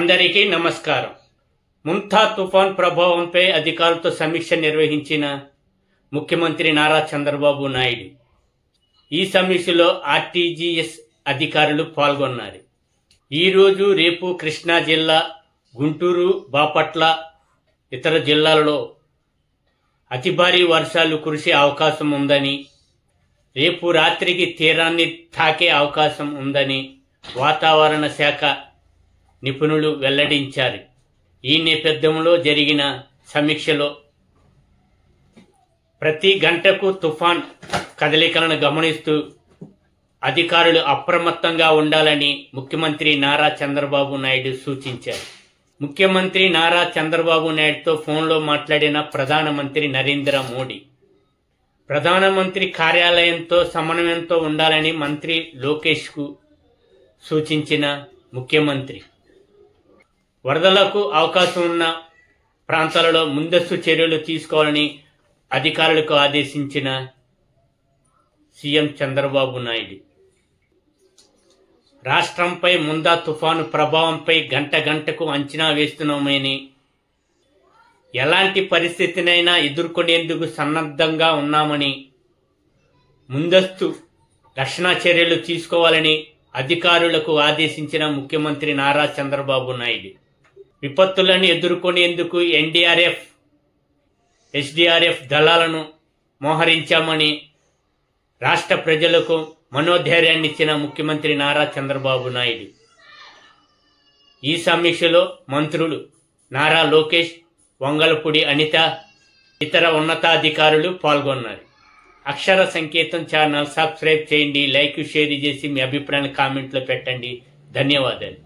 అందరికీ నమస్కారం. ముంతా తుఫాన్ ప్రభావంపై అధికారులతో సమీక్ష నిర్వహించిన ముఖ్యమంత్రి నారా చంద్రబాబు నాయుడు. ఈ సమీక్షలో ఆర్టీజీఎస్ అధికారులు పాల్గొన్నారు. ఈరోజు రేపు కృష్ణా జిల్లా, గుంటూరు, బాపట్ల, ఇతర జిల్లాలలో అతి భారీ వర్షాలు కురిసే అవకాశం ఉందని, రేపు రాత్రికి తీరాన్ని తాకే అవకాశం ఉందని వాతావరణ శాఖ నిపుణులు వెల్లడించారు. ఈ నేపథ్యంలో జరిగిన సమీక్షలో ప్రతి గంటకు తుఫాన్ కదలికలను గమనిస్తూ అధికారులు అప్రమత్తంగా ఉండాలని ముఖ్యమంత్రి నారా చంద్రబాబు నాయుడు సూచించారు. ముఖ్యమంత్రి నారా చంద్రబాబు నాయుడుతో ఫోన్లో మాట్లాడిన ప్రధానమంత్రి నరేంద్ర మోడీ ప్రధానమంత్రి కార్యాలయంతో సమన్వయంతో ఉండాలని మంత్రి లోకేష్కు సూచించిన ముఖ్యమంత్రి వరదలకు అవకాశం ఉన్న ప్రాంతాలలో ముందస్తు చర్యలు తీసుకోవాలని అధికారులకు ఆదేశించిన సీఎం చంద్రబాబు నాయుడు రాష్ట్రంపై ముందా తుఫాను ప్రభావంపై గంట గంటకు అంచనా వేస్తున్నామని, ఎలాంటి పరిస్థితినైనా ఎదుర్కొనేందుకు సన్నద్ధంగా ఉన్నామని, ముందస్తు రక్షణ చర్యలు తీసుకోవాలని అధికారులకు ఆదేశించిన ముఖ్యమంత్రి నారా చంద్రబాబు నాయుడు విపత్తులను ఎదుర్కొనేందుకు ఎన్డీఆర్ఎఫ్, ఎస్డీఆర్ఎఫ్ దళాలను మోహరించామని రాష్ట్ర ప్రజలకు మనోధైర్యాన్ని ఇచ్చిన ముఖ్యమంత్రి నారా చంద్రబాబు నాయుడు ఈ సమీక్షలో మంత్రులు నారా లోకేష్, వంగలపూడి అనిత, ఇతర ఉన్నతాధికారులు పాల్గొన్నారు. అక్షర సంకేతం ఛానల్ సబ్స్క్రైబ్ చేయండి, లైక్, షేర్ చేసి మీ అభిప్రాయాన్ని కామెంట్లో పెట్టండి. ధన్యవాదాలు.